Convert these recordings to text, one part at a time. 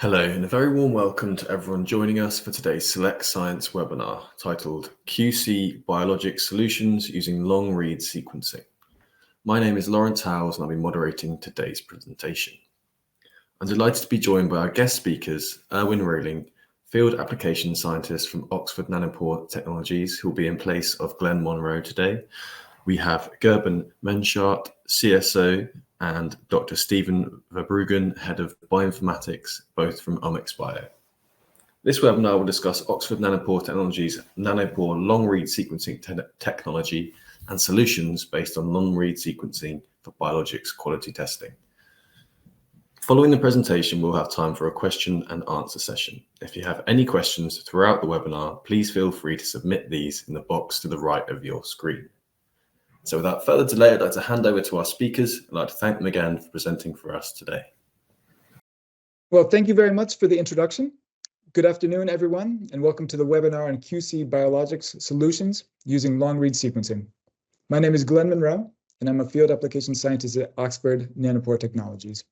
Hello, and a very warm welcome to everyone joining us for today's Select Science webinar titled QC Biologics Solutions Using Long-Read Sequencing. My name is Lawrence Howes and I'll be moderating today's presentation. I'm delighted to be joined by our guest speakers, Erwin Roehling, Field Application Scientist from Oxford Nanopore Technologies, who will be in place of Glen Monroe today. We have Gerben Menschaert, CSO, and Dr. Stephen Verbruggen, Head of Bioinformatics, both from OHMX.bio. This webinar will discuss Oxford Nanopore Technologies' Nanopore long-read sequencing technology and solutions based on long-read sequencing for biologics quality testing. Following the presentation, we'll have time for a question and answer session. If you have any questions throughout the webinar, please feel free to submit these in the box to the right of your screen. So without further delay, I'd like to hand over to our speakers. I'd like to thank them again for presenting for us today. Well, thank you very much for the introduction. Good afternoon, everyone, and welcome to the webinar on QC Biologics Solutions using long-read sequencing. My name is Glen Monroe, and I'm a Field Application Scientist at Oxford Nanopore Technologies.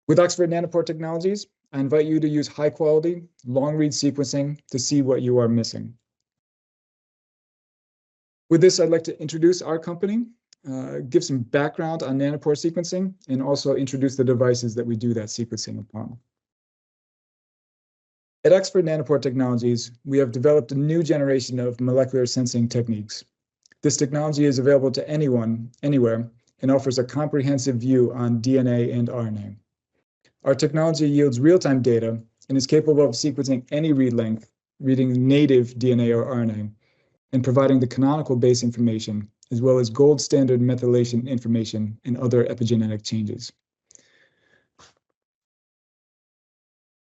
With Oxford Nanopore Technologies, I invite you to use high-quality, long-read sequencing to see what you are missing. With this, I'd like to introduce our company, give some background on nanopore sequencing, and also introduce the devices that we do that sequencing upon. At Oxford Nanopore Technologies, we have developed a new generation of molecular sensing techniques. This technology is available to anyone, anywhere, and offers a comprehensive view on DNA and RNA. Our technology yields real-time data and is capable of sequencing any read length, reading native DNA or RNA, and providing the canonical base information, as well as gold standard methylation information and other epigenetic changes.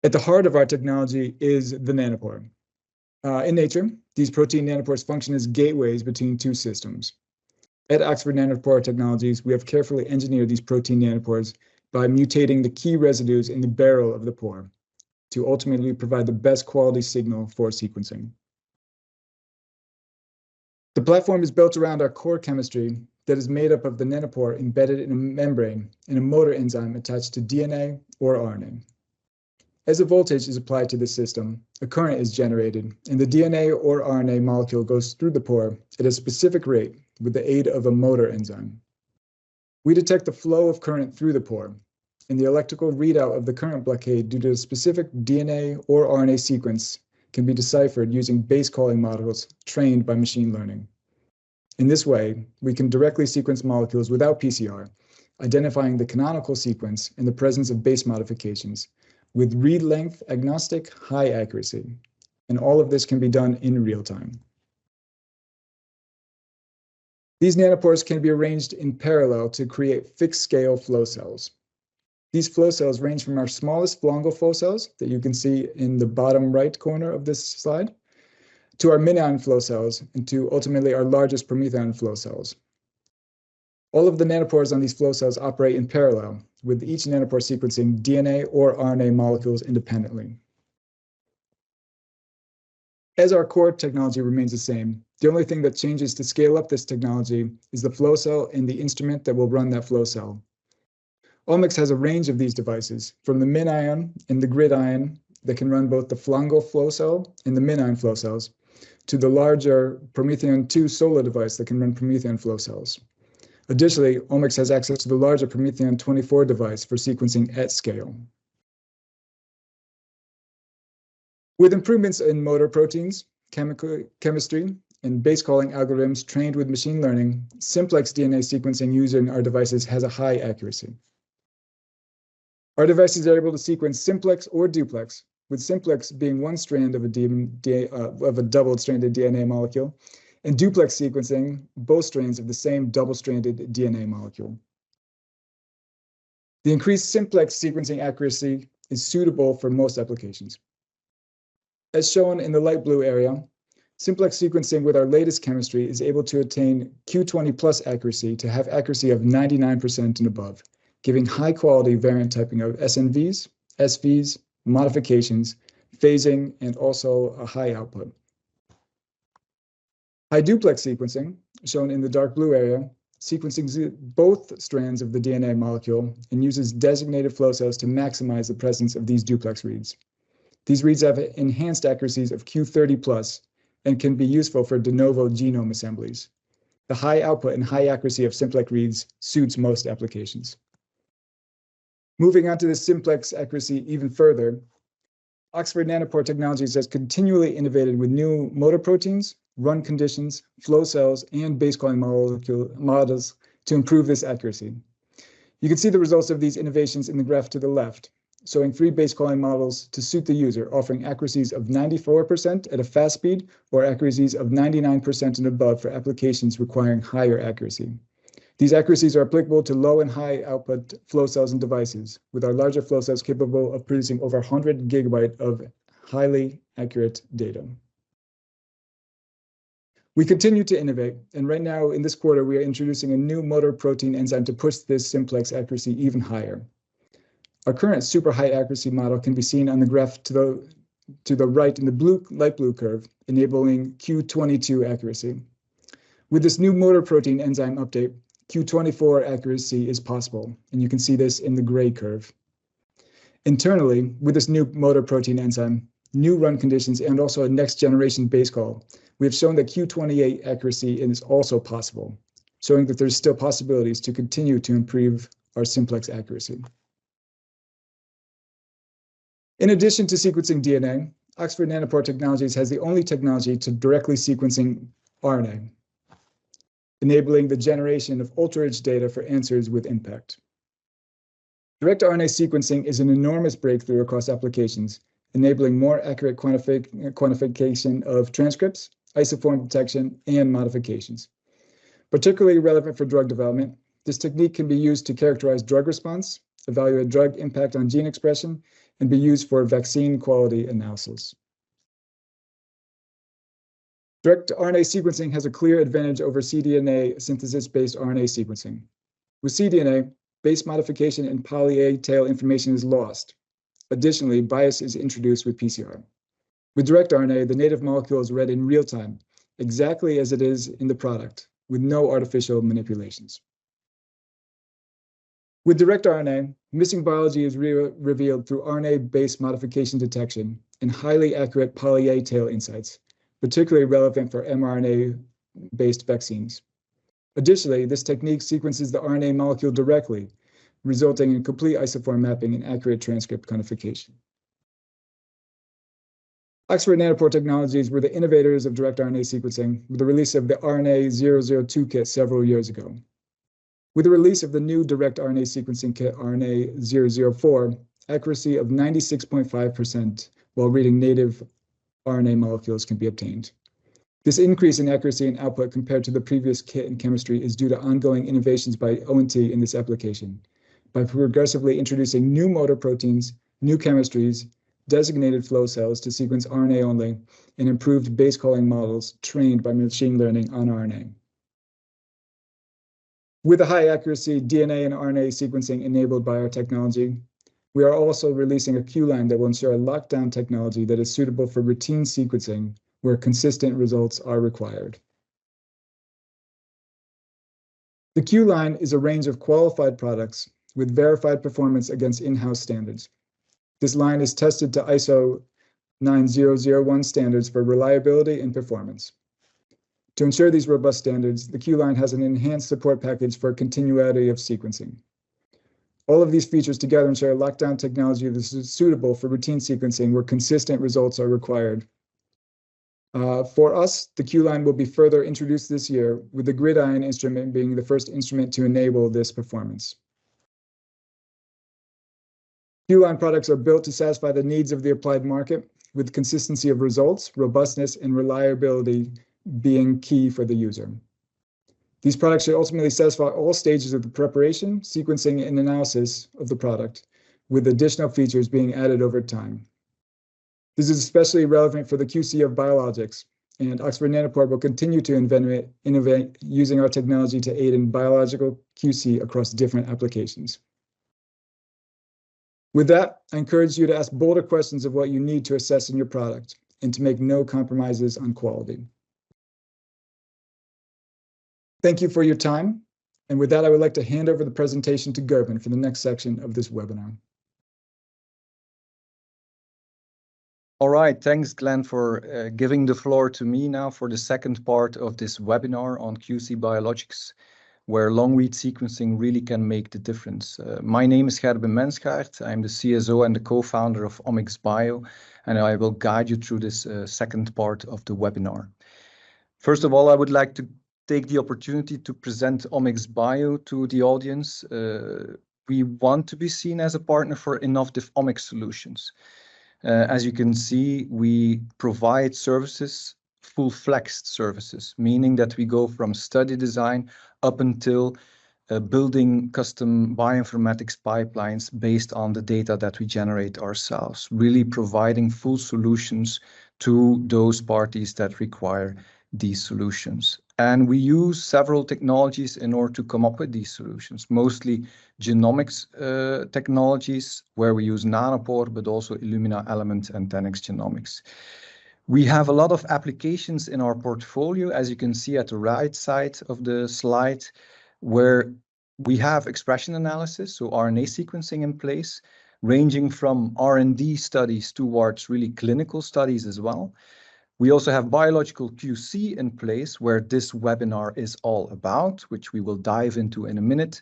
At the heart of our technology is the nanopore. In nature, these protein nanopores function as gateways between two systems. At Oxford Nanopore Technologies, we have carefully engineered these protein nanopores by mutating the key residues in the barrel of the pore to ultimately provide the best quality signal for sequencing. The platform is built around our core chemistry that is made up of the nanopore embedded in a membrane and a motor enzyme attached to DNA or RNA. As a voltage is applied to the system, a current is generated, and the DNA or RNA molecule goes through the pore at a specific rate with the aid of a motor enzyme. We detect the flow of current through the pore, and the electrical readout of the current blockade due to a specific DNA or RNA sequence can be deciphered using base calling models trained by machine learning. In this way, we can directly sequence molecules without PCR, identifying the canonical sequence in the presence of base modifications with read length agnostic high accuracy. And all of this can be done in real time. These nanopores can be arranged in parallel to create fixed scale flow cells. These flow cells range from our smallest fungal flow cells that you can see in the bottom right corner of this slide, to our mini-ion flow cells, and to ultimately our largest Promethean flow cells. All of the nanopores on these flow cells operate in parallel, with each nanopore sequencing DNA or RNA molecules independently. As our core technology remains the same, the only thing that changes to scale up this technology is the flow cell and the instrument that will run that flow cell. OHMX has a range of these devices, from the mini-ion and the grid-ion that can run both the fungal flow cell and the mini-ion flow cells, to the larger Promethean 2 solar device that can run Promethean flow cells. Additionally, OHMX has access to the larger Promethean 24 device for sequencing at scale. With improvements in motor proteins, chemistry, and base calling algorithms trained with machine learning, simplex DNA sequencing using our devices has a high accuracy. Our devices are able to sequence simplex or duplex, with simplex being one strand of a double-stranded DNA molecule, and duplex sequencing both strands of the same double-stranded DNA molecule. The increased simplex sequencing accuracy is suitable for most applications. As shown in the light blue area, simplex sequencing with our latest chemistry is able to attain Q20 plus accuracy to have accuracy of 99% and above, giving high-quality variant typing of SNVs, SVs, modifications, phasing, and also a high output. High duplex sequencing, shown in the dark blue area, sequencing both strands of the DNA molecule and uses designated flow cells to maximize the presence of these duplex reads. These reads have enhanced accuracies of Q30 plus and can be useful for de novo genome assemblies. The high output and high accuracy of simplex reads suits most applications. Moving on to the simplex accuracy even further, Oxford Nanopore Technologies has continually innovated with new motor proteins, run conditions, flow cells, and base calling models to improve this accuracy. You can see the results of these innovations in the graph to the left, showing 3 base calling models to suit the user, offering accuracies of 94% at a fast speed or accuracies of 99% and above for applications requiring higher accuracy. These accuracies are applicable to low and high output flow cells and devices, with our larger flow cells capable of producing over 100 gigabyte of highly accurate data. We continue to innovate, and right now in this quarter, we are introducing a new motor protein enzyme to push this simplex accuracy even higher. Our current super high accuracy model can be seen on the graph to the right in the light blue curve, enabling Q22 accuracy. With this new motor protein enzyme update, Q24 accuracy is possible, and you can see this in the gray curve. Internally, with this new motor protein enzyme, new run conditions, and also a next generation base call, we have shown that Q28 accuracy is also possible, showing that there's still possibilities to continue to improve our simplex accuracy. In addition to sequencing DNA, Oxford Nanopore Technologies has the only technology to directly sequencing RNA, enabling the generation of ultra-rich data for answers with impact. Direct RNA sequencing is an enormous breakthrough across applications, enabling more accurate quantification of transcripts, isoform detection, and modifications. Particularly relevant for drug development, this technique can be used to characterize drug response, evaluate drug impact on gene expression, and be used for vaccine quality analysis. Direct RNA sequencing has a clear advantage over cDNA synthesis-based RNA sequencing. With cDNA, base modification and poly-A tail information is lost. Additionally, bias is introduced with PCR. With direct RNA, the native molecule is read in real time, exactly as it is in the product, with no artificial manipulations. With direct RNA, missing biology is revealed through RNA-based modification detection and highly accurate poly-A tail insights, particularly relevant for mRNA-based vaccines. Additionally, this technique sequences the RNA molecule directly, resulting in complete isoform mapping and accurate transcript quantification. Oxford Nanopore Technologies were the innovators of direct RNA sequencing with the release of the RNA-002 kit several years ago. With the release of the new direct RNA sequencing kit, RNA-004, accuracy of 96.5% while reading native RNA molecules can be obtained. This increase in accuracy and output compared to the previous kit in chemistry is due to ongoing innovations by O&T in this application, by progressively introducing new motor proteins, new chemistries, designated flow cells to sequence RNA only, and improved base calling models trained by machine learning on RNA. With the high accuracy DNA and RNA sequencing enabled by our technology, we are also releasing a Q-line that will ensure a lockdown technology that is suitable for routine sequencing where consistent results are required. The Q-line is a range of qualified products with verified performance against in-house standards. This line is tested to ISO 9001 standards for reliability and performance. To ensure these robust standards, the Q-line has an enhanced support package for continuity of sequencing. All of these features together ensure a lockdown technology that is suitable for routine sequencing where consistent results are required. For us, the Q-line will be further introduced this year, with the GridION instrument being the first instrument to enable this performance. Q-line products are built to satisfy the needs of the applied market, with consistency of results, robustness, and reliability being key for the user. These products should ultimately satisfy all stages of the preparation, sequencing, and analysis of the product, with additional features being added over time. This is especially relevant for the QC of biologics, and Oxford Nanopore will continue to innovate using our technology to aid in biological QC across different applications. With that, I encourage you to ask bolder questions of what you need to assess in your product and to make no compromises on quality. Thank you for your time. And with that, I would like to hand over the presentation to Gerben for the next section of this webinar. All right, thanks, Glen, for giving the floor to me now for the second part of this webinar on QC Biologics, where long-read sequencing really can make the difference. My name is Gerben Menschaert. I'm the CSO and the co-founder of OHMX.bio, and I will guide you through this second part of the webinar. First of all, I would like to take the opportunity to present OHMX.bio to the audience. We want to be seen as a partner for innovative omics solutions. As you can see, we provide services, full-flexed services, meaning that we go from study design up until building custom bioinformatics pipelines based on the data that we generate ourselves, really providing full solutions to those parties that require these solutions. And we use several technologies in order to come up with these solutions, mostly genomics technologies, where we use nanopore, but also Illumina element and 10x genomics. We have a lot of applications in our portfolio, as you can see at the right side of the slide, where we have expression analysis, so RNA sequencing in place, ranging from R&D studies towards really clinical studies as well. We also have biological QC in place, where this webinar is all about, which we will dive into in a minute.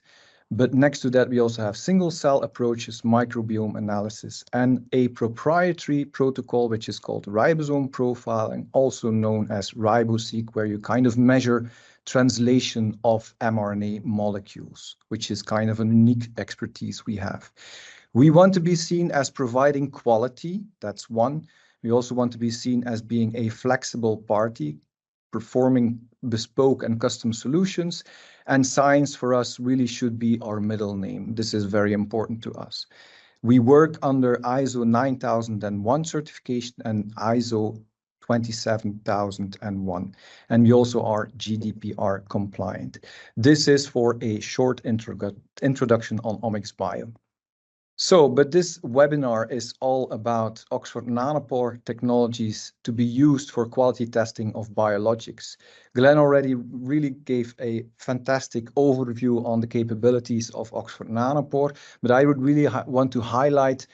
But next to that, we also have single-cell approaches, microbiome analysis, and a proprietary protocol, which is called ribosome profiling, also known as RiboSeq, where you kind of measure translation of mRNA molecules, which is kind of a unique expertise we have. We want to be seen as providing quality, that's one. We also want to be seen as being a flexible party, performing bespoke and custom solutions, and science for us really should be our middle name. This is very important to us. We work under ISO 9001 certification and ISO 27001, and we also are GDPR compliant. This is for a short introduction on OHMX.bio. But this webinar is all about Oxford Nanopore Technologies to be used for quality testing of biologics. Glen already really gave a fantastic overview on the capabilities of Oxford Nanopore, but I would really want to highlight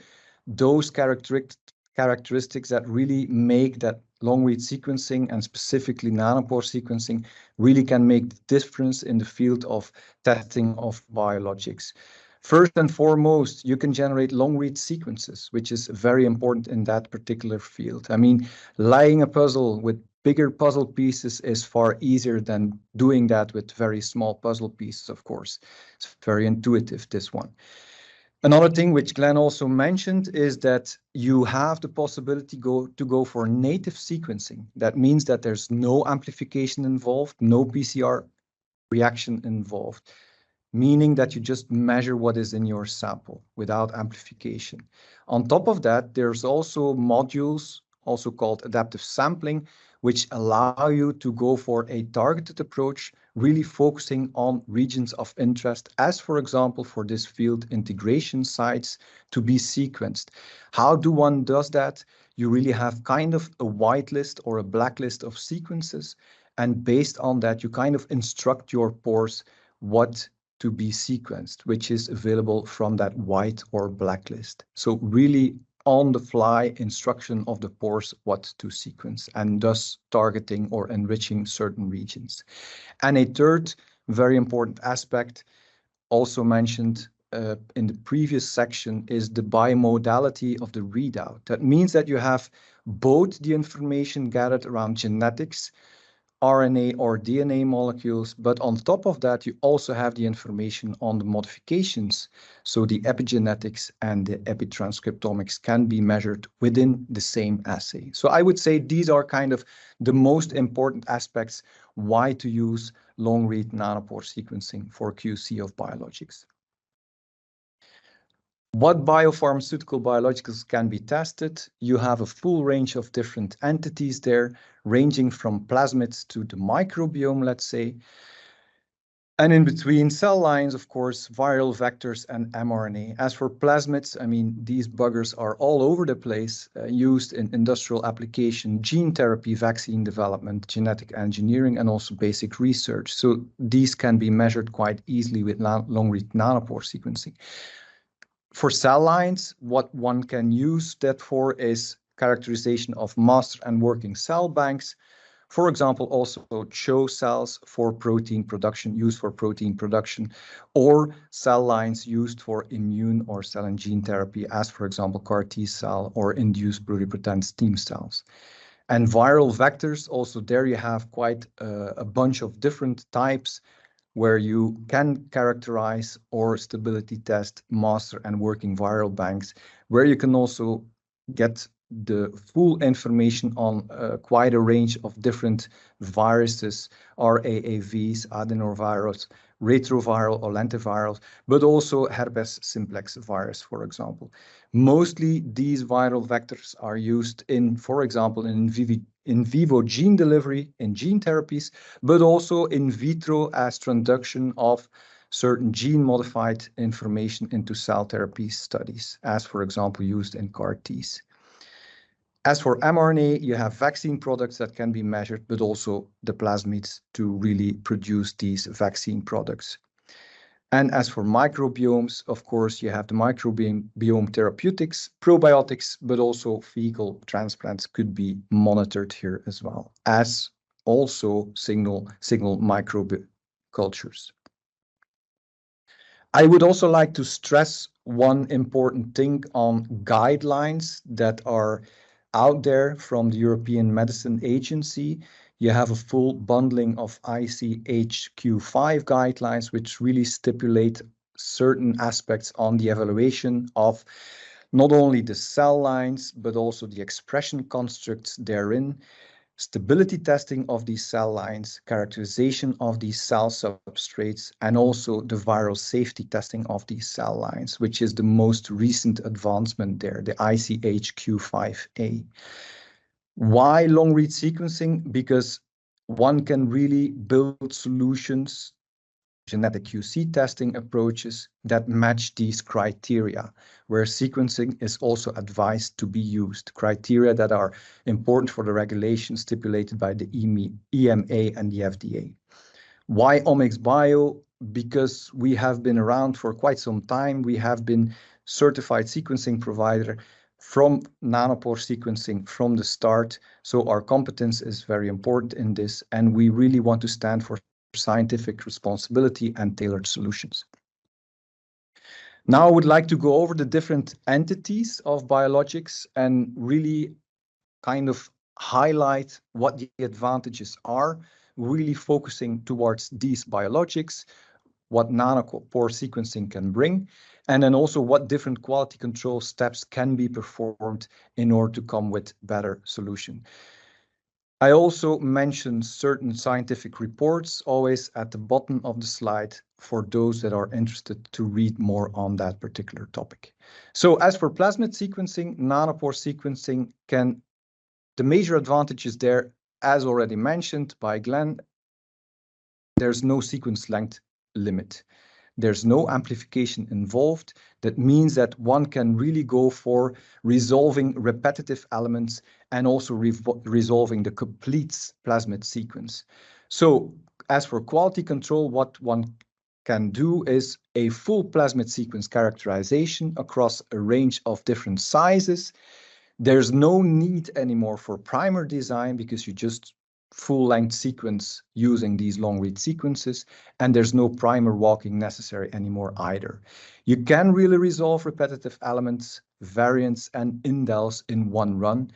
those characteristics that really make that long-read sequencing and specifically nanopore sequencing really can make the difference in the field of testing of biologics. First and foremost, you can generate long-read sequences, which is very important in that particular field. I mean, laying a puzzle with bigger puzzle pieces is far easier than doing that with very small puzzle pieces, of course. It's very intuitive, this one. Another thing which Glen also mentioned is that you have the possibility to go for native sequencing. That means that there's no amplification involved, no PCR reaction involved, meaning that you just measure what is in your sample without amplification. On top of that, there's also modules, also called adaptive sampling, which allow you to go for a targeted approach, really focusing on regions of interest, as for example, for this field, integration sites to be sequenced. How do one does that? You really have kind of a whitelist or a blacklist of sequences, and based on that, you kind of instruct your pores what to be sequenced, which is available from that white or blacklist. So really on the fly instruction of the pores what to sequence, and thus targeting or enriching certain regions. And a third very important aspect also mentioned in the previous section is the bimodality of the readout. That means that you have both the information gathered around genetics, RNA or DNA molecules, but on top of that, you also have the information on the modifications. So the epigenetics and the epitranscriptomics can be measured within the same assay. So I would say these are kind of the most important aspects why to use long-read nanopore sequencing for QC of biologics. What biopharmaceutical biologicals can be tested? You have a full range of different entities there, ranging from plasmids to the microbiome, let's say. And in between cell lines, of course, viral vectors and mRNA. As for plasmids, I mean, these buggers are all over the place, used in industrial application, gene therapy, vaccine development, genetic engineering, and also basic research. So these can be measured quite easily with long-read nanopore sequencing. For cell lines, what one can use that for is characterization of master and working cell banks. For example, also CHO cells for protein production, used for protein production, or cell lines used for immune or cell and gene therapy, as for example, CAR T cell or induced pluripotent stem cells. And viral vectors, also there you have quite a bunch of different types where you can characterize or stability test master and working viral banks, where you can also get the full information on quite a range of different viruses, RAAVs, adenovirus, retroviral or lentivirals, but also herpes simplex virus, for example. Mostly these viral vectors are used in, for example, in vivo gene delivery in gene therapies, but also in vitro as transduction of certain gene-modified information into cell therapy studies, as for example used in CAR Ts. As for mRNA, you have vaccine products that can be measured, but also the plasmids to really produce these vaccine products. And as for microbiomes, of course, you have the microbiome therapeutics, probiotics, but also fecal transplants could be monitored here as well, as also signal microbe cultures. I would also like to stress one important thing on guidelines that are out there from the European Medicine Agency. You have a full bundling of ICHQ5 guidelines, which really stipulate certain aspects on the evaluation of not only the cell lines, but also the expression constructs therein, stability testing of these cell lines, characterization of these cell substrates, and also the viral safety testing of these cell lines, which is the most recent advancement there, the ICHQ5A. Why long-read sequencing? Because one can really build solutions, genetic QC testing approaches that match these criteria, where sequencing is also advised to be used, criteria that are important for the regulations stipulated by the EMA and the FDA. Why OHMX.bio? Because we have been around for quite some time. We have been certified sequencing provider from nanopore sequencing from the start. So our competence is very important in this, and we really want to stand for scientific responsibility and tailored solutions. Now I would like to go over the different entities of biologics and really kind of highlight what the advantages are, really focusing towards these biologics, what nanopore sequencing can bring, and then also what different quality control steps can be performed in order to come with better solution. I also mentioned certain scientific reports always at the bottom of the slide for those that are interested to read more on that particular topic. So as for plasmid sequencing, nanopore sequencing the major advantages there, as already mentioned by Glen, there's no sequence length limit. There's no amplification involved. That means that one can really go for resolving repetitive elements and also resolving the complete plasmid sequence. So as for quality control, what one can do is a full plasmid sequence characterization across a range of different sizes. There's no need anymore for primer design because you just full-length sequence using these long-read sequences, and there's no primer walking necessary anymore either. You can really resolve repetitive elements, variants, and indels in one run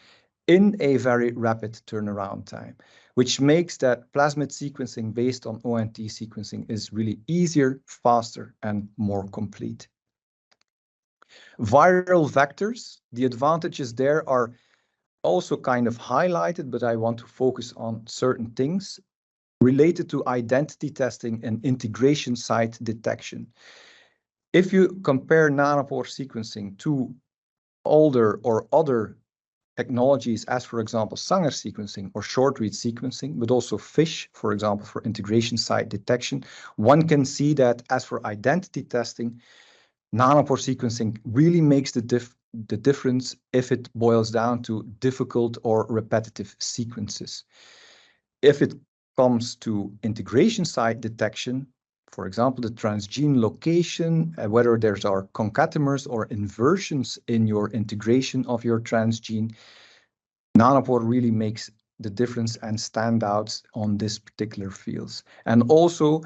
in a very rapid turnaround time, which makes that plasmid sequencing based on ONT sequencing is really easier, faster, and more complete. Viral vectors, the advantages there are also kind of highlighted, but I want to focus on certain things related to identity testing and integration site detection. If you compare nanopore sequencing to older or other technologies as, for example, Sanger sequencing or short-read sequencing, but also FISH, for example, for integration site detection, one can see that as for identity testing, nanopore sequencing really makes the difference if it boils down to difficult or repetitive sequences. If it comes to integration site detection, for example, the transgene location, whether there are concatemers or inversions in your integration of your transgene, nanopore really makes the difference and stand out on this particular fields. And also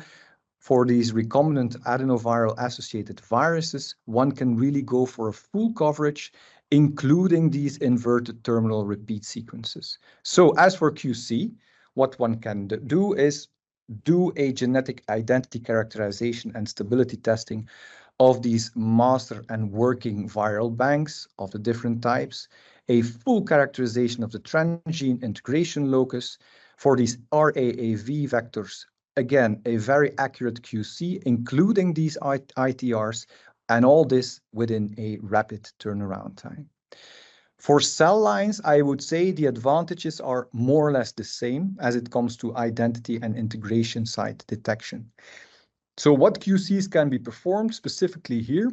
for these recombinant adenoviral associated viruses, one can really go for a full coverage, including these inverted terminal repeat sequences. So as for QC, what one can do is do a genetic identity characterization and stability testing of these master and working viral banks of the different types, a full characterization of the transgene integration locus for these RAAV vectors. Again, a very accurate QC, including these ITRs, and all this within a rapid turnaround time. For cell lines, I would say the advantages are more or less the same as it comes to identity and integration site detection. So what QCs can be performed specifically here?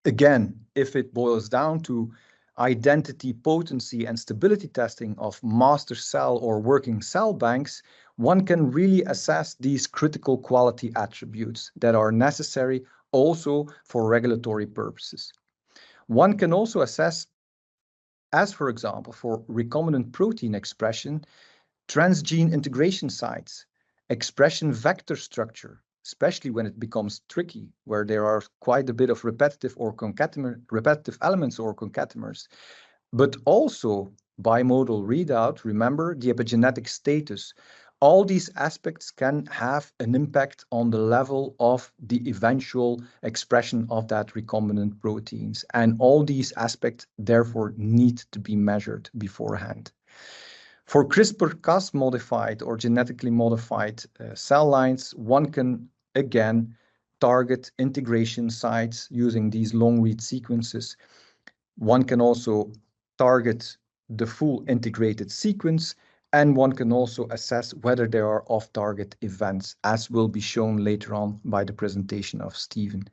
Again, if it boils down to identity, potency, and stability testing of master cell or working cell banks, one can really assess these critical quality attributes that are necessary also for regulatory purposes. One can also assess, as for example, for recombinant protein expression, transgene integration sites, expression vector structure, especially when it becomes tricky, where there are quite a bit of repetitive elements or concateners, but also bimodal readout. Remember the epigenetic status. All these aspects can have an impact on the level of the eventual expression of that recombinant proteins. And all these aspects therefore need to be measured beforehand. For CRISPR-Cas modified or genetically modified cell lines, one can again target integration sites using these long-read sequences. One can also target the full integrated sequence, and one can also assess whether there are off-target events, as will be shown later on by the presentation of Stephen.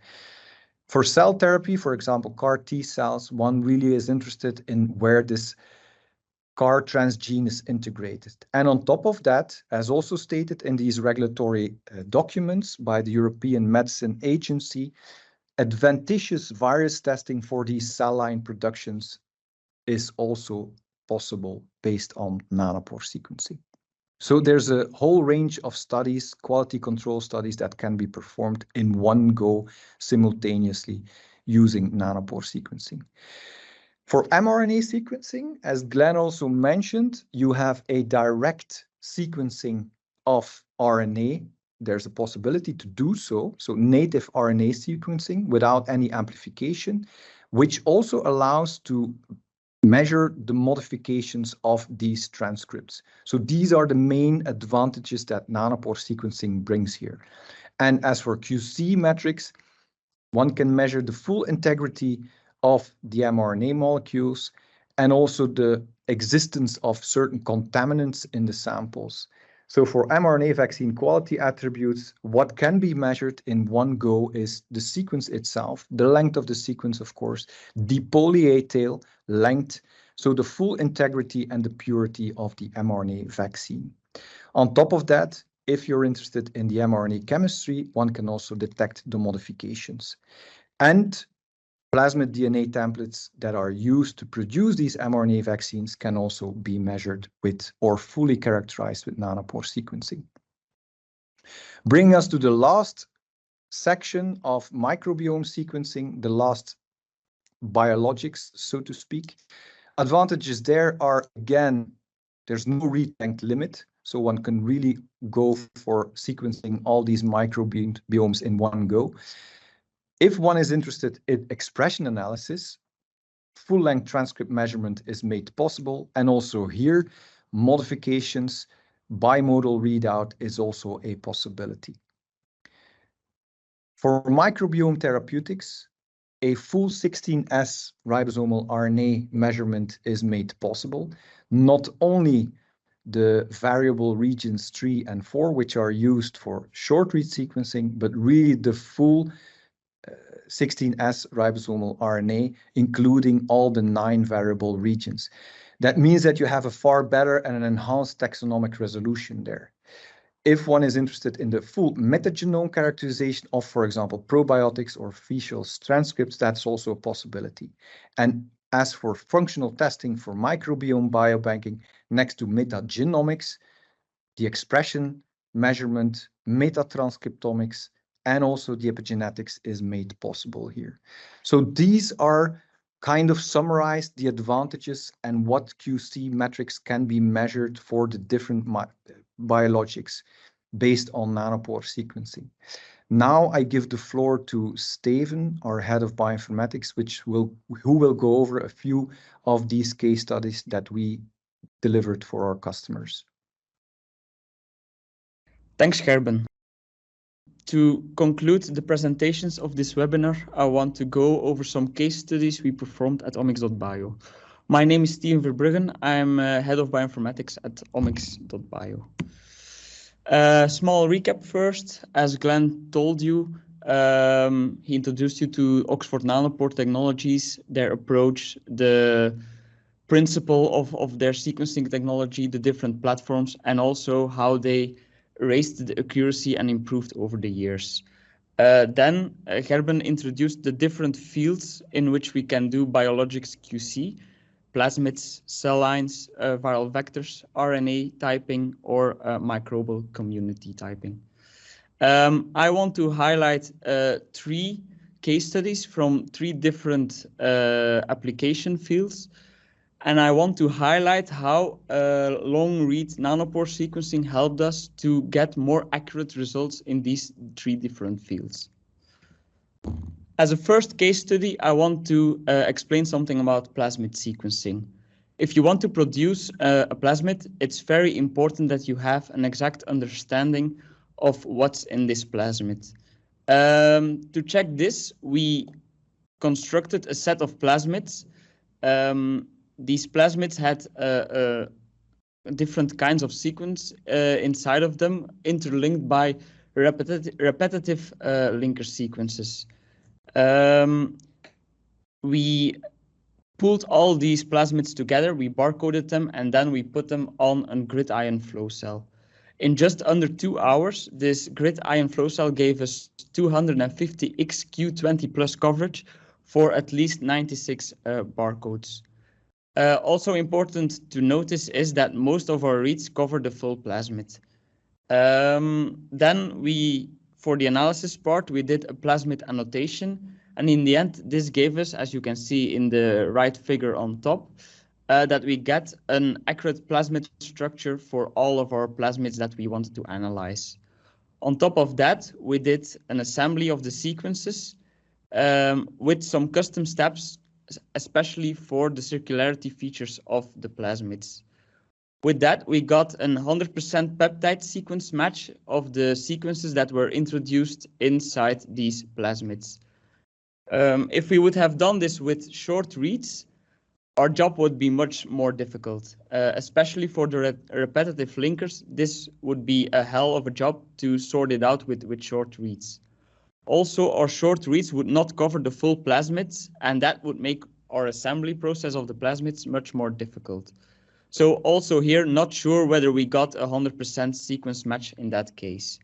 For cell therapy, for example, CAR T cells, one really is interested in where this CAR transgene is integrated. And on top of that, as also stated in these regulatory documents by the European Medicine Agency, adventitious virus testing for these cell line productions is also possible based on nanopore sequencing. So there's a whole range of studies, quality control studies that can be performed in one go simultaneously using nanopore sequencing. For mRNA sequencing, as Glen also mentioned, you have a direct sequencing of RNA. There's a possibility to do so, so native RNA sequencing without any amplification, which also allows to measure the modifications of these transcripts. So these are the main advantages that nanopore sequencing brings here. And as for QC metrics, one can measure the full integrity of the mRNA molecules and also the existence of certain contaminants in the samples. So for mRNA vaccine quality attributes, what can be measured in one go is the sequence itself, the length of the sequence, of course, the poly-A tail length, so the full integrity and the purity of the mRNA vaccine. On top of that, if you're interested in the mRNA chemistry, one can also detect the modifications. And plasmid DNA templates that are used to produce these mRNA vaccines can also be measured with or fully characterized with nanopore sequencing. Bringing us to the last section of microbiome sequencing, the last biologics, so to speak. Advantages there are, again, there's no read length limit, so one can really go for sequencing all these microbiomes in one go. If one is interested in expression analysis, full-length transcript measurement is made possible, and also here, modifications, bimodal readout is also a possibility. For microbiome therapeutics, a full 16S ribosomal RNA measurement is made possible. Not only the variable regions 3 and 4, which are used for short-read sequencing, but really the full 16S ribosomal RNA, including all the 9 variable regions. That means that you have a far better and an enhanced taxonomic resolution there. If one is interested in the full metagenome characterization of, for example, probiotics or fecal transcripts, that's also a possibility. And as for functional testing for microbiome biobanking, next to metagenomics, the expression, measurement, metatranscriptomics, and also the epigenetics is made possible here. So these are kind of summarized the advantages and what QC metrics can be measured for the different biologics based on nanopore sequencing. Now I give the floor to Steven, our head of bioinformatics, who will go over a few of these case studies that we delivered for our customers. Thanks, Gerben. To conclude the presentations of this webinar, I want to go over some case studies we performed at OHMX.bio. My name is Steven Verbruggen. I'm head of bioinformatics at OHMX.bio. Small recap first. As Glen told you, he introduced you to Oxford Nanopore Technologies, their approach, the principle of their sequencing technology, the different platforms, and also how they raised the accuracy and improved over the years. Then Gerben introduced the different fields in which we can do biologics QC, plasmids, cell lines, viral vectors, RNA typing, or microbial community typing. I want to highlight 3 case studies from 3 different application fields. And I want to highlight how long-read nanopore sequencing helped us to get more accurate results in these 3 different fields. As a first case study, I want to explain something about plasmid sequencing. If you want to produce a plasmid, it's very important that you have an exact understanding of what's in this plasmid. To check this, we constructed a set of plasmids. These plasmids had different kinds of sequence inside of them, interlinked by repetitive linker sequences. We pulled all these plasmids together, we barcoded them, and then we put them on a grid ion flow cell. In just under 2 hours, this grid ion flow cell gave us 250 XQ20 plus coverage for at least 96 barcodes. Also important to notice is that most of our reads cover the full plasmid. Then for the analysis part, we did a plasmid annotation. And in the end, this gave us, as you can see in the right figure on top, that we get an accurate plasmid structure for all of our plasmids that we wanted to analyze. On top of that, we did an assembly of the sequences with some custom steps, especially for the circularity features of the plasmids. With that, we got a 100% peptide sequence match of the sequences that were introduced inside these plasmids. If we would have done this with short reads, our job would be much more difficult, especially for the repetitive linkers. This would be a hell of a job to sort it out with short reads. Also, our short reads would not cover the full plasmids, and that would make our assembly process of the plasmids much more difficult. So also here, not sure whether we got 100% sequence match in that case.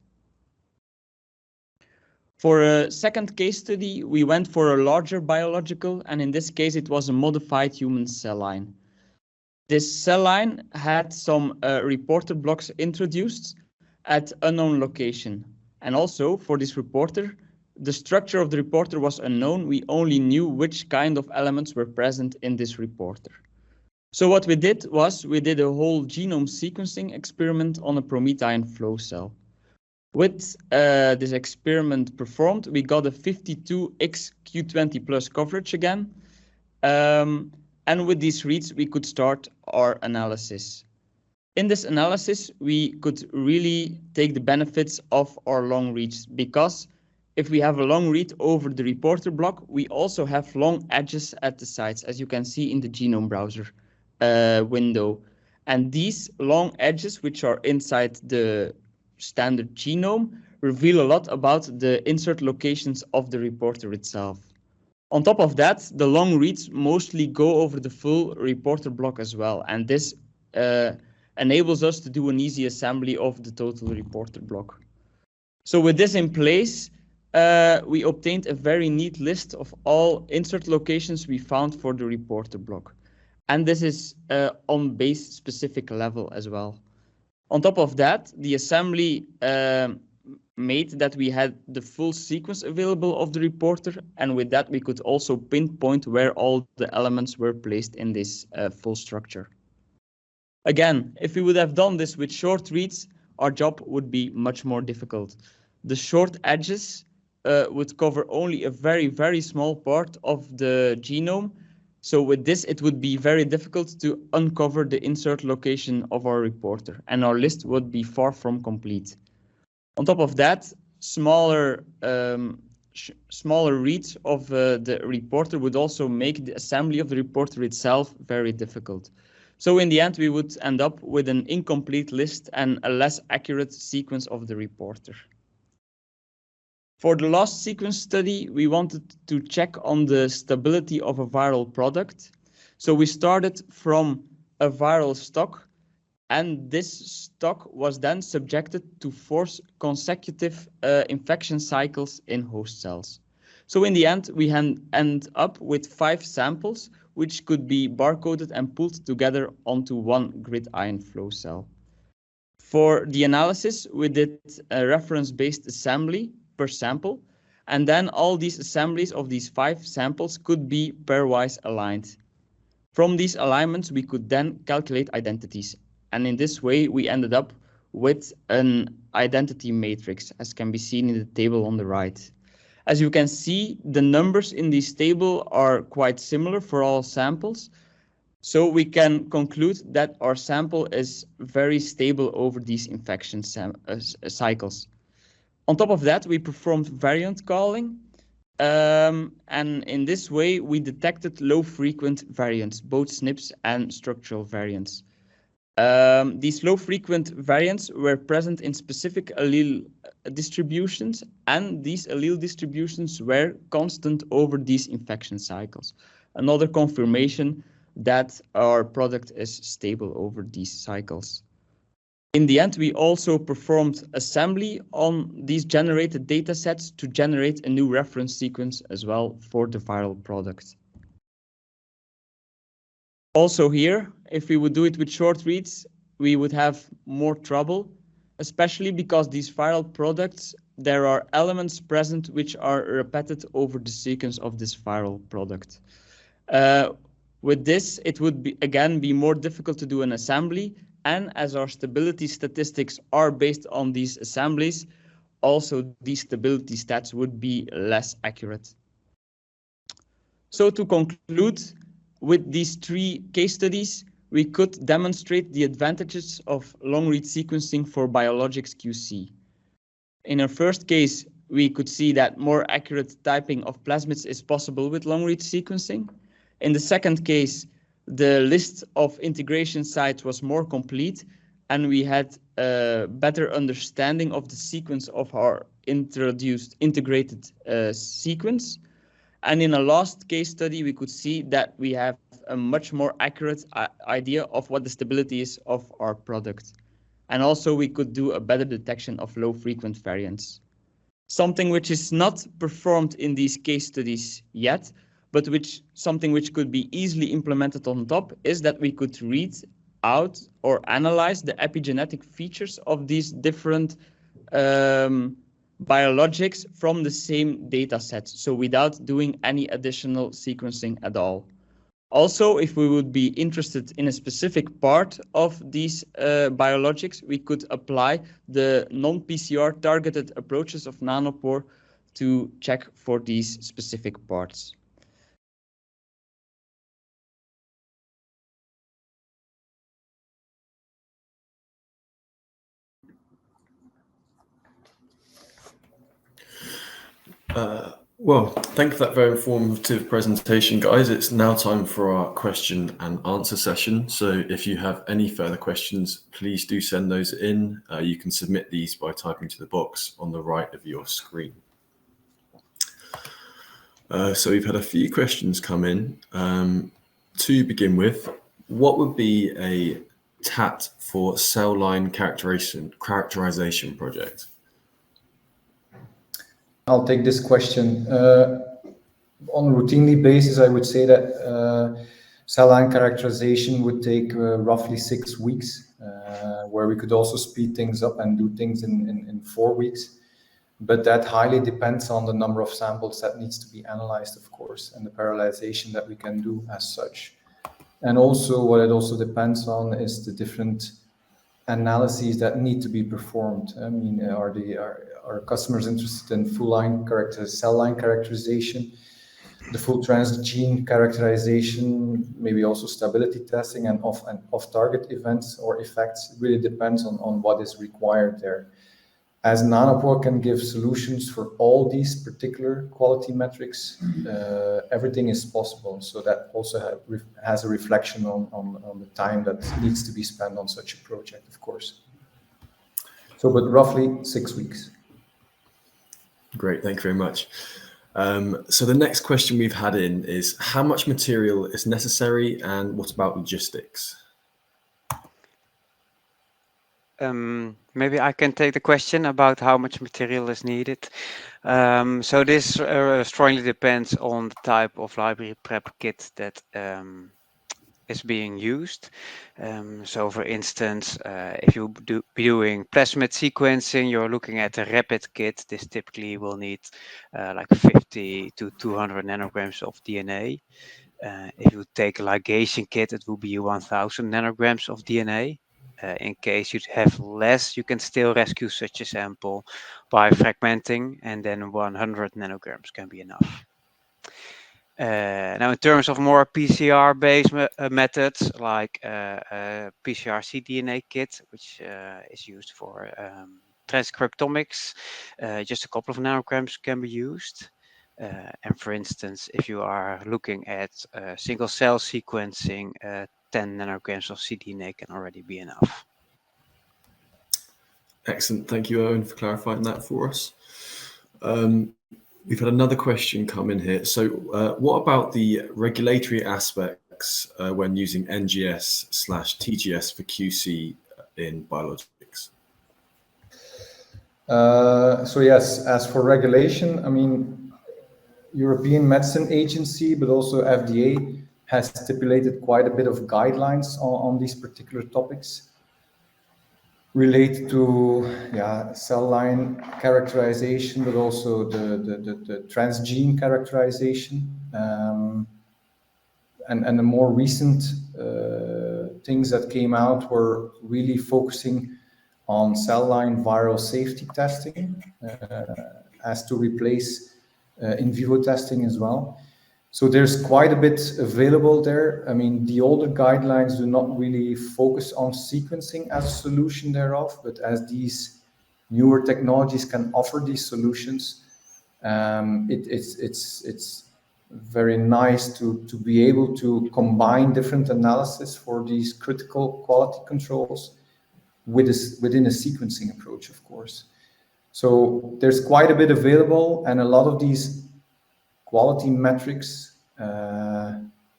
For a second case study, we went for a larger biological, and in this case, it was a modified human cell line. This cell line had some reporter blocks introduced at unknown location. And also for this reporter, the structure of the reporter was unknown. We only knew which kind of elements were present in this reporter. So what we did was we did a whole genome sequencing experiment on a PromethION flow cell. With this experiment performed, we got a 52 XQ20 plus coverage again. And with these reads, we could start our analysis. In this analysis, we could really take the benefits of our long reads, because if we have a long read over the reporter block, we also have long edges at the sides, as you can see in the genome browser window. And these long edges, which are inside the standard genome, reveal a lot about the insert locations of the reporter itself. On top of that, the long reads mostly go over the full reporter block as well, and this enables us to do an easy assembly of the total reporter block. So with this in place, we obtained a very neat list of all insert locations we found for the reporter block. And this is on base specific level as well. On top of that, the assembly made that we had the full sequence available of the reporter, and with that we could also pinpoint where all the elements were placed in this full structure. Again, if we would have done this with short reads, our job would be much more difficult. The short edges would cover only a very, very small part of the genome. So with this, it would be very difficult to uncover the insert location of our reporter, and our list would be far from complete. On top of that, smaller reads of the reporter would also make the assembly of the reporter itself very difficult. So in the end, we would end up with an incomplete list and a less accurate sequence of the reporter. For the last sequence study, we wanted to check on the stability of a viral product. So we started from a viral stock, and this stock was then subjected to 4 consecutive infection cycles in host cells. So in the end, we end up with 5 samples, which could be barcoded and pulled together onto one grid ion flow cell. For the analysis, we did a reference-based assembly per sample, and then all these assemblies of these 5 samples could be pairwise aligned. From these alignments, we could then calculate identities, and in this way, we ended up with an identity matrix, as can be seen in the table on the right. As you can see, the numbers in this table are quite similar for all samples, so we can conclude that our sample is very stable over these infection cycles. On top of that, we performed variant calling, and in this way, we detected low-frequent variants, both SNPs and structural variants. These low-frequent variants were present in specific allele distributions, and these allele distributions were constant over these infection cycles. Another confirmation that our product is stable over these cycles. In the end, we also performed assembly on these generated data sets to generate a new reference sequence as well for the viral product. Also here, if we would do it with short reads, we would have more trouble, especially because these viral products, there are elements present which are repeated over the sequence of this viral product. With this, it would be more difficult to do an assembly, and as our stability statistics are based on these assemblies, also these stability stats would be less accurate. So to conclude, with these 3 case studies, we could demonstrate the advantages of long-read sequencing for biologics QC. In our first case, we could see that more accurate typing of plasmids is possible with long-read sequencing. In the second case, the list of integration sites was more complete, and we had a better understanding of the sequence of our integrated sequence. And in a last case study, we could see that we have a much more accurate idea of what the stability is of our product. And also we could do a better detection of low frequent variants. Something which is not performed in these case studies yet, but something which could be easily implemented on top is that we could read out or analyze the epigenetic features of these different biologics from the same data set, so without doing any additional sequencing at all. Also, if we would be interested in a specific part of these biologics, we could apply the non-PCR targeted approaches of Nanopore to check for these specific parts. Well, thank you for that very informative presentation, guys. It's now time for our question and answer session. So if you have any further questions, please do send those in. You can submit these by typing to the box on the right of your screen. So we've had a few questions come in. To begin with, what would be a TAT for cell line characterization project? I'll take this question. On a routinely basis, I would say that cell line characterization would take roughly 6 weeks, where we could also speed things up and do things in 4 weeks. But that highly depends on the number of samples that needs to be analyzed, of course, and the parallelization that we can do as such. And also what it also depends on is the different analyses that need to be performed. I mean, are customers interested in full line cell line characterization, the full transgene characterization, maybe also stability testing and off-target events or effects? It really depends on what is required there. As Nanopore can give solutions for all these particular quality metrics, everything is possible. So that also has a reflection on the time that needs to be spent on such a project, of course. So, but roughly 6 weeks. Great, thank you very much. So the next question we've had in is, how much material is necessary and what about logistics? Maybe I can take the question about how much material is needed. So this strongly depends on the type of library prep kit that is being used. So for instance, if you be doing plasmid sequencing, you're looking at a rapid kit. This typically will need like 50 to 200 nanograms of DNA. If you take a ligation kit, it will be 1000 nanograms of DNA. In case you have less, you can still rescue such a sample by fragmenting, and then 100 nanograms can be enough. Now, in terms of more PCR-based methods, like PCR cDNA kit, which is used for transcriptomics, just a couple of nanograms can be used. And for instance, if you are looking at single cell sequencing, 10 nanograms of cDNA can already be enough. Excellent. Thank you, Owen, for clarifying that for us. We've had another question come in here. So what about the regulatory aspects when using NGS/TGS for QC in biologics? So yes, as for regulation, I mean, European Medicine Agency, but also FDA has stipulated quite a bit of guidelines on these particular topics related to cell line characterization, but also the transgene characterization. And the more recent things that came out were really focusing on cell line viral safety testing as to replace in vivo testing as well. So there's quite a bit available there. I mean, the older guidelines do not really focus on sequencing as a solution thereof, but as these newer technologies can offer these solutions, it's very nice to be able to combine different analysis for these critical quality controls within a sequencing approach, of course. So there's quite a bit available, and a lot of these quality metrics,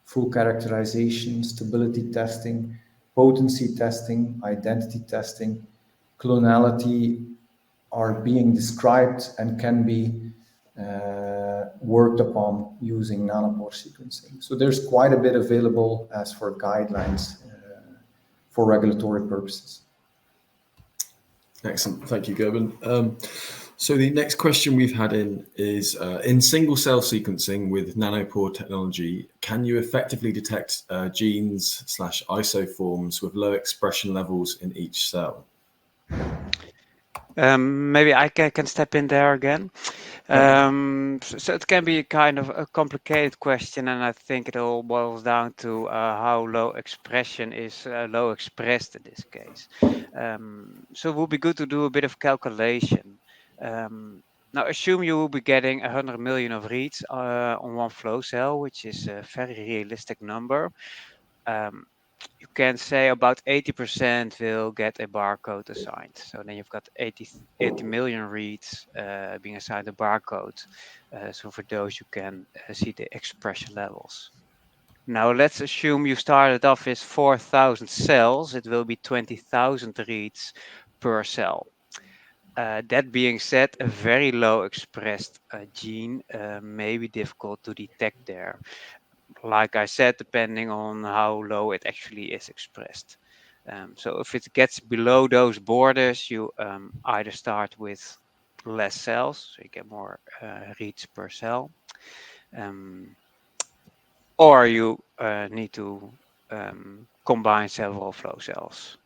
full characterization, stability testing, potency testing, identity testing, clonality are being described and can be worked upon using nanopore sequencing. So there's quite a bit available as for guidelines for regulatory purposes. Excellent. Thank you, Gerben. So the next question we've had in is, in single cell sequencing with nanopore technology, can you effectively detect genes/isoforms with low expression levels in each cell? Maybe I can step in there again. So it can be kind of a complicated question, and I think it all boils down to how low expression is low expressed in this case. So it would be good to do a bit of calculation. Now assume you will be getting 100 million of reads on one flow cell, which is a very realistic number. You can say about 80% will get a barcode assigned. So then you've got 80 million reads being assigned a barcode. So for those you can see the expression levels. Now let's assume you started off with 4,000 cells. It will be 20,000 reads per cell. That being said, a very low expressed gene may be difficult to detect there. Like I said, depending on how low it actually is expressed. So if it gets below those borders, you either start with less cells, so you get more reads per cell, or you need to combine several flow cells.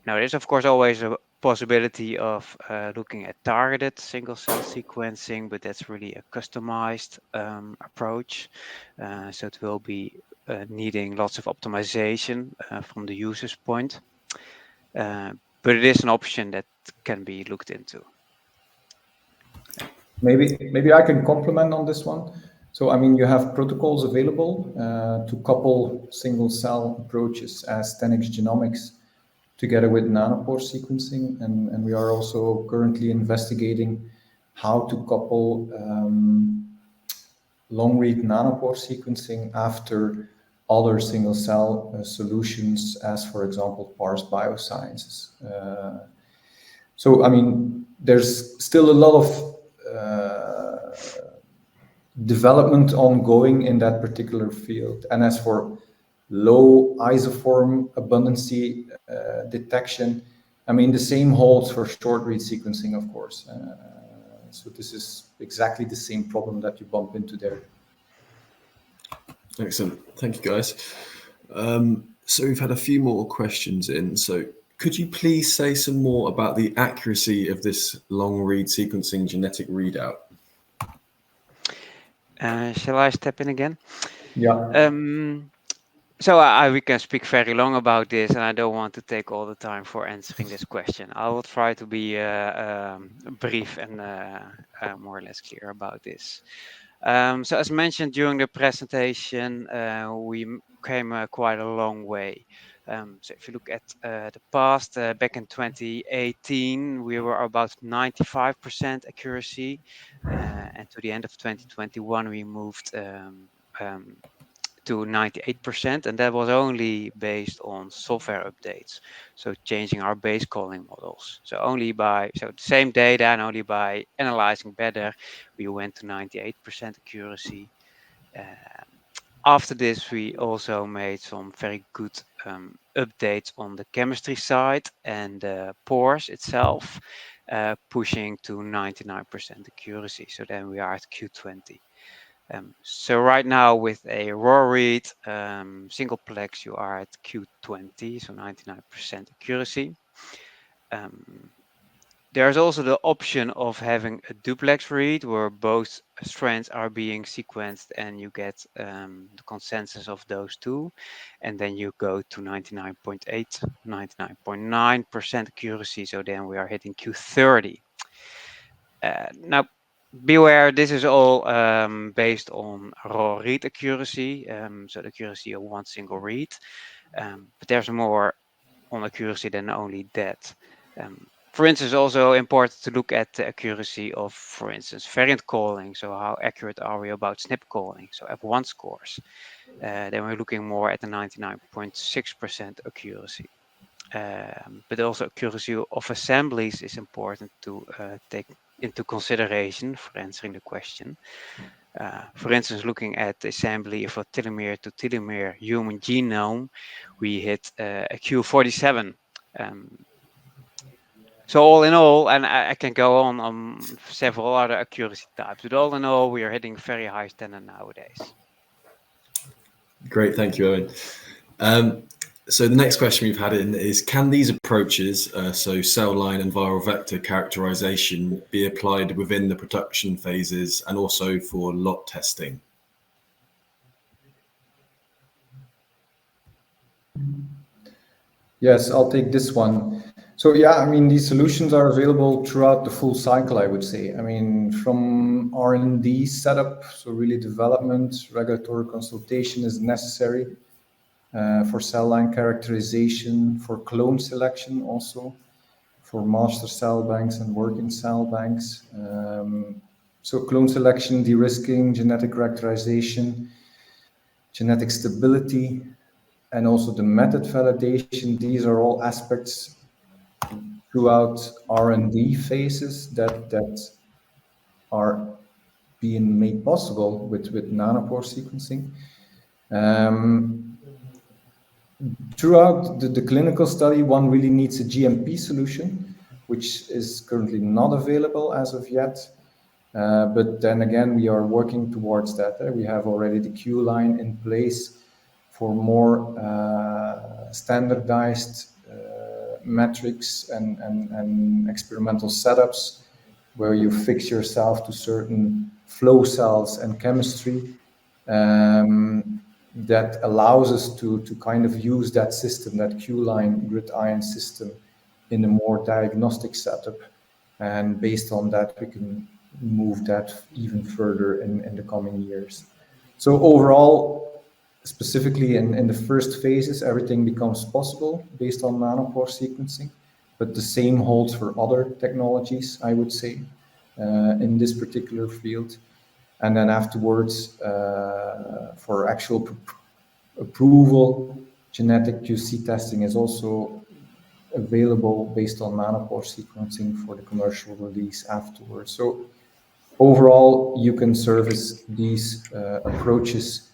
Now, there's of course always a possibility of looking at targeted single cell sequencing, but that's really a customized approach. So it will be needing lots of optimization from the user's point. But it is an option that can be looked into. Maybe I can complement on this one. So, I mean, you have protocols available to couple single cell approaches as 10x genomics together with nanopore sequencing. And we are also currently investigating how to couple long-read nanopore sequencing after other single cell solutions as, for example, Parse Biosciences. So, I mean, there's still a lot of development ongoing in that particular field. And as for low isoform abundancy detection, I mean, the same holds for short read sequencing, of course. So this is exactly the same problem that you bump into there. Excellent. Thank you, guys. So we've had a few more questions in. So could you please say some more about the accuracy of this long read sequencing genetic readout? Shall I step in again? Yeah. So we can speak very long about this, and I don't want to take all the time for answering this question. I will try to be brief and more or less clear about this. So as mentioned during the presentation, we came quite a long way. So if you look at the past, back in 2018, we were about 95% accuracy, and to the end of 2021, we moved to 98%, and that was only based on software updates. So changing our base calling models. So the same data and only by analyzing better, we went to 98% accuracy. After this, we also made some very good updates on the chemistry side and the pores itself, pushing to 99% accuracy. So then we are at Q20. So right now with a raw read single plex, you are at Q20, so 99% accuracy. There's also the option of having a duplex read where both strands are being sequenced and you get the consensus of those two. And then you go to 99.8, 99.9% accuracy. So then we are hitting Q30. Now, beware, this is all based on raw read accuracy, so the accuracy of one single read. But there's more on accuracy than only that. For instance, also important to look at the accuracy of, for instance, variant calling. So how accurate are we about SNP calling? So F1 scores. Then we're looking more at the 99.6% accuracy. But also accuracy of assemblies is important to take into consideration for answering the question. For instance, looking at the assembly of a telomere to telomere human genome, we hit a Q47. So all in all, and I can go on several other accuracy types, but all in all, we are hitting very high standard nowadays. Great, thank you, Owen. So the next question we've had in is, can these approaches, so cell line and viral vector characterization, be applied within the production phases and also for lot testing? Yes, I'll take this one. So yeah, I mean, these solutions are available throughout the full cycle, I would say. I mean, from R&D setup, so really development, regulatory consultation is necessary for cell line characterization, for clone selection also, for master cell banks and working cell banks. So clone selection, de-risking, genetic characterization, genetic stability, and also the method validation. These are all aspects throughout R&D phases that are being made possible with nanopore sequencing. Throughout the clinical study, one really needs a GMP solution, which is currently not available as of yet. But then again, we are working towards that. We have already the Q line in place for more standardized metrics and experimental setups where you fix yourself to certain flow cells and chemistry that allows us to kind of use that system, that Q-line grid ion system, in a more diagnostic setup. And based on that, we can move that even further in the coming years. So overall, specifically in the first phases, everything becomes possible based on nanopore sequencing, but the same holds for other technologies, I would say, in this particular field. And then afterwards, for actual approval, genetic QC testing is also available based on nanopore sequencing for the commercial release afterwards. So overall, you can service these approaches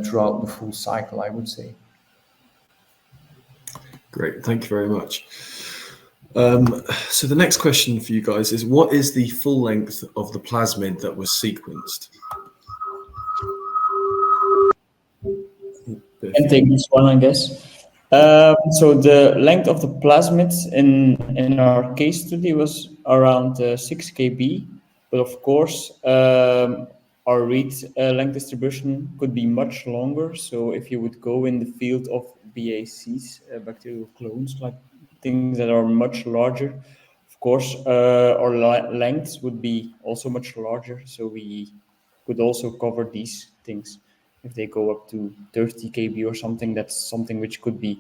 throughout the full cycle, I would say. Great, thank you very much. So the next question for you guys is, what is the full length of the plasmid that was sequenced? I can take this one, I guess. So the length of the plasmids in our case study was around 6 kb, but of course our read length distribution could be much longer. So if you would go in the field of BACs, bacterial clones, like things that are much larger, of course our lengths would be also much larger. So we could also cover these things. If they go up to 30 kb or something, that's something which could be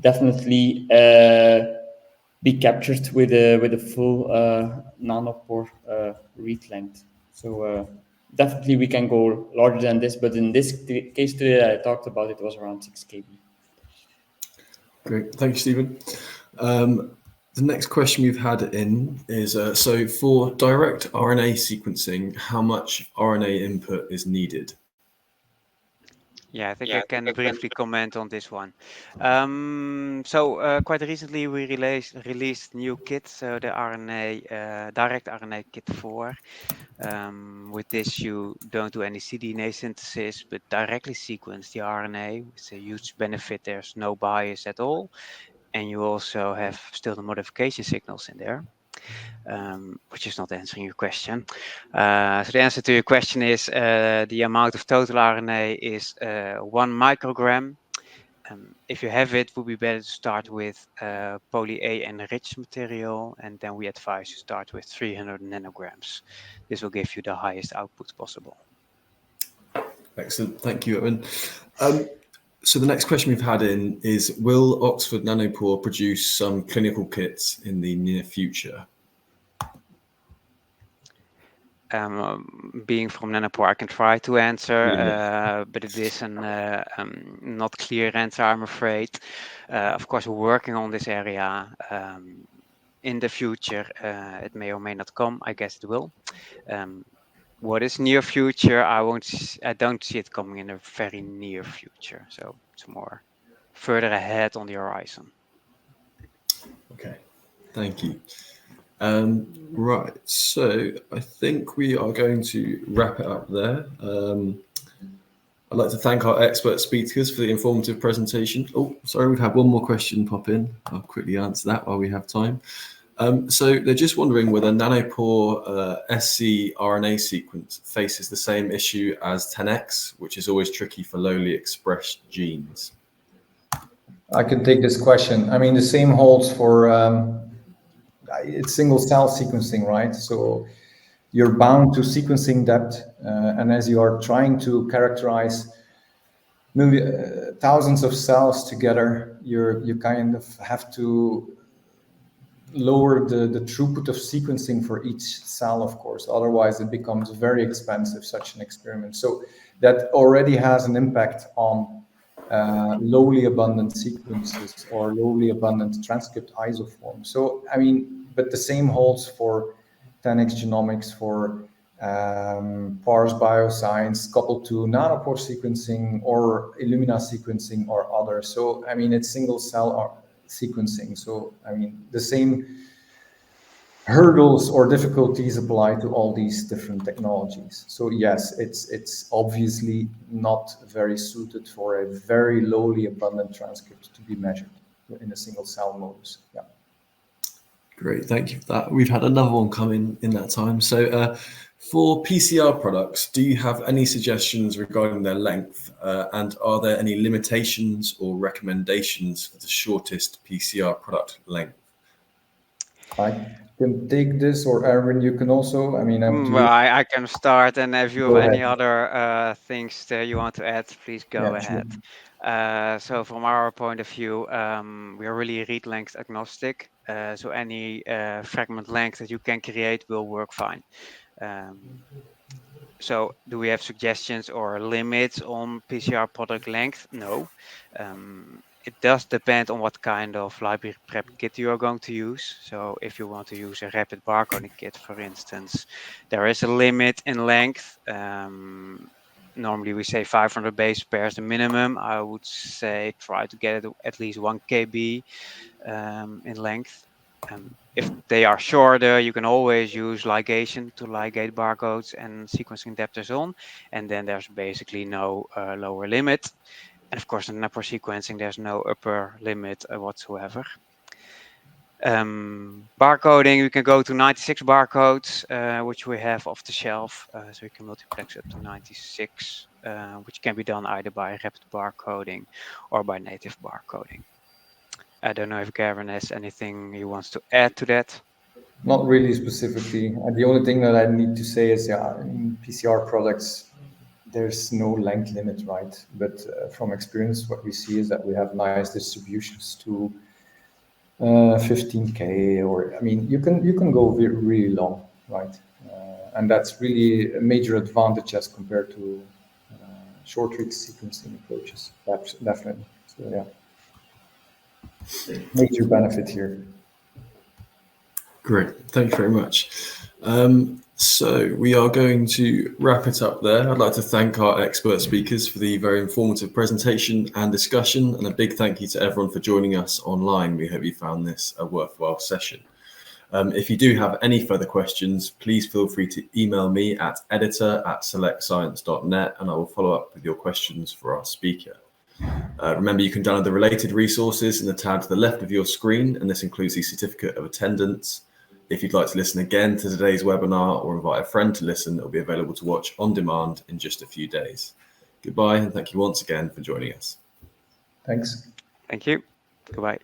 definitely be captured with a full nanopore read length. So definitely we can go larger than this, but in this case today I talked about, it was around 6 kb. Great, thank you, Stephen. The next question we've had in is, so for direct RNA sequencing, how much RNA input is needed? Yeah, I think I can briefly comment on this one. Quite recently we released new kit, so the direct RNA kit 4. With this, you don't do any cDNA synthesis, but directly sequence the RNA. It's a huge benefit. There's no bias at all, and you also have still the modification signals in there. Which is not answering your question. So the answer to your question is the amount of total RNA is 1 microgram. If you have it, would be better to start with poly-A enriched material, and then we advise you start with 300 nanograms. This will give you the highest output possible. Excellent, thank you, Gerben. So the next question we've had in is, will Oxford Nanopore produce some clinical kits in the near future? Being from Nanopore, I can try to answer, but it is a not clear answer, I'm afraid. Of course, we're working on this area. In the future, it may or may not come. I guess it will. What is near future? I don't see it coming in a very near future. So it's more further ahead on the horizon. Okay, thank you. Right, so I think we are going to wrap it up there. I'd like to thank our expert speakers for the informative presentation. Oh, sorry, we've had one more question pop in. I'll quickly answer that while we have time. So they're just wondering whether Nanopore SC RNA sequence faces the same issue as 10X, which is always tricky for lowly expressed genes. I can take this question. I mean, the same holds for it's single cell sequencing, right? So you're bound to sequencing depth, and as you are trying to characterize thousands of cells together, you kind of have to lower the throughput of sequencing for each cell, of course. Otherwise, it becomes very expensive, such an experiment. So that already has an impact on lowly abundant sequences or lowly abundant transcript isoforms. So, I mean, but the same holds for 10x genomics, for Pars Bioscience, coupled to nanopore sequencing or Illumina sequencing or others. So, I mean, it's single cell sequencing. So, I mean, the same hurdles or difficulties apply to all these different technologies. So yes, it's obviously not very suited for a very lowly abundant transcript to be measured in a single cell modus. Yeah. Great, thank you for that. We've had another one come in that time. So for PCR products, do you have any suggestions regarding their length? And are there any limitations or recommendations for the shortest PCR product length? I can take this, or Erwin, you can also. I mean, Well, I can start, and if you have Go any ahead. other things that you want to add, please go Yeah, ahead. sure. So from our point of view, we are really read length agnostic. So any fragment length that you can create will work fine. So do we have suggestions or limits on PCR product length? No. It does depend on what kind of library prep kit you are going to use. So if you want to use a rapid barcoding kit, for instance, there is a limit in length. Normally we say 500 base pairs the minimum. I would say try to get it at least 1 KB in length. If they are shorter, you can always use ligation to ligate barcodes and sequencing adapters on, and then there's basically no lower limit. And of course, in Nanopore sequencing, there's no upper limit whatsoever. Barcoding, we can go to 96 barcodes, which we have off the shelf. So you can multiplex up to 96, which can be done either by rapid barcoding or by native barcoding. I don't know if Gerben has anything he wants to add to that. Not really specifically. The only thing that I need to say is, yeah, in PCR products, there's no length limit, right? But from experience, what we see is that we have nice distributions to 15K, or I mean, you can go really long, right? And that's really a major advantage as compared to short read sequencing approaches. That's definitely. So yeah, major benefit here. Great, thank you very much. So we are going to wrap it up there. I'd like to thank our expert speakers for the very informative presentation and discussion, and a big thank you to everyone for joining us online. We hope you found this a worthwhile session. If you do have any further questions, please feel free to email me at editor@selectscience.net, and I will follow up with your questions for our speaker. Remember, you can download the related resources in the tab to the left of your screen, and this includes the certificate of attendance. If you'd like to listen again to today's webinar or invite a friend to listen, it will be available to watch on demand in just a few days. Goodbye, and thank you once again for joining us. Thanks. Thank you. Goodbye.